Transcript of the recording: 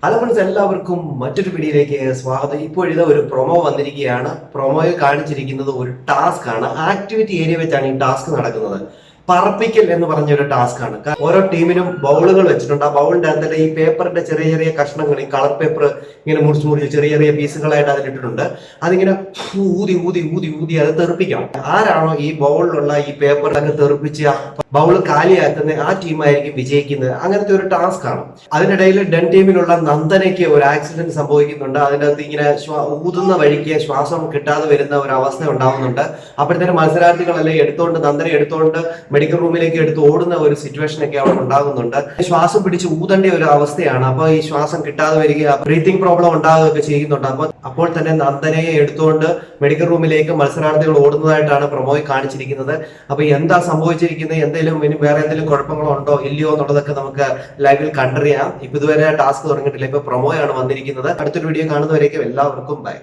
Hello friends, എല്ലാവർക്കും മറ്റൊരു വീഡിയോയിലേക്ക് സ്വാഗതം. ഇപ്പോഴിത് ഒരു പ്രൊമോ വന്നിരിക്കുകയാണ്. പ്രൊമോയിൽ കാണിച്ചിരിക്കുന്നത് ഒരു ടാസ്ക് ആണ്. ആക്ടിവിറ്റി ഏരിയ വെച്ചാണ് ഈ ടാസ്ക് നടക്കുന്നത്. പറപ്പിക്കൽ എന്ന് പറഞ്ഞ ഒരു ടാസ്ക് ആണ്. ഓരോ ടീമിനും ബൗളുകൾ വെച്ചിട്ടുണ്ട്. ആ ബൗളിന്റെ അകത്ത് ഈ പേപ്പറിന്റെ ചെറിയ ചെറിയ കഷ്ണങ്ങൾ, ഈ കളർ പേപ്പർ ഇങ്ങനെ മുറിച്ച് ചെറിയ ചെറിയ പീസുകളായിട്ട് അതിലിട്ടിട്ടുണ്ട്. അതിങ്ങനെ ഊതി ഊതി ഊതി ഊതി അത് തെറിപ്പിക്കണം. ആരാണോ ഈ ബൗളിലുള്ള ഈ പേപ്പറിലൊക്കെ തെറിപ്പിച്ച് ബൗൾ കാലിയാക്കുന്ന ആ ടീമായിരിക്കും വിജയിക്കുന്നത്. അങ്ങനത്തെ ഒരു ടാസ്ക് ആണ്. അതിനിടയിൽ ഡൺ ടീമിലുള്ള നന്ദനയ്ക്ക് ഒരു ആക്സിഡന്റ് സംഭവിക്കുന്നുണ്ട്. അതിൻ്റെ അകത്ത് ഇങ്ങനെ ഊതുന്ന വഴിക്ക് ശ്വാസം കിട്ടാതെ വരുന്ന ഒരു അവസ്ഥ ഉണ്ടാവുന്നുണ്ട്. അപ്പോഴത്തേനും മത്സരാർത്ഥികളെല്ലാം നന്ദനെ എടുത്തുകൊണ്ട് മെഡിക്കൽ റൂമിലേക്ക് എടുത്ത് ഓടുന്ന ഒരു സിറ്റുവേഷൻ ഒക്കെ അവിടെ ഉണ്ടാകുന്നുണ്ട്. ശ്വാസം പിടിച്ച് ഊതേണ്ട ഒരു അവസ്ഥയാണ്. അപ്പൊ ഈ ശ്വാസം കിട്ടാതെ വരിക, ബ്രീത്തിങ് പ്രോബ്ലം ഉണ്ടാകുകയൊക്കെ ചെയ്യുന്നുണ്ട്. അപ്പോൾ തന്നെ നന്ദനയെ എടുത്തുകൊണ്ട് മെഡിക്കൽ റൂമിലേക്ക് മത്സരാർത്ഥികൾ ഓടുന്നതായിട്ടാണ് പ്രൊമോയിൽ കാണിച്ചിരിക്കുന്നത്. അപ്പൊ എന്താ സംഭവിച്ചിരിക്കുന്നത്, ഇനി വേറെ എന്തെങ്കിലും കുഴപ്പങ്ങളോ ഉണ്ടോ ഇല്ലയോ എന്നുള്ളതൊക്കെ നമുക്ക് ലൈവിൽ കണ്ടറിയാം. ഇതുവരെ ടാസ്ക് തുടങ്ങിയിട്ടില്ല. ഇപ്പൊ പ്രൊമോയാണ് വന്നിരിക്കുന്നത്. അടുത്തൊരു വീഡിയോ കാണുന്നവരേക്കും എല്ലാവർക്കും ബൈ.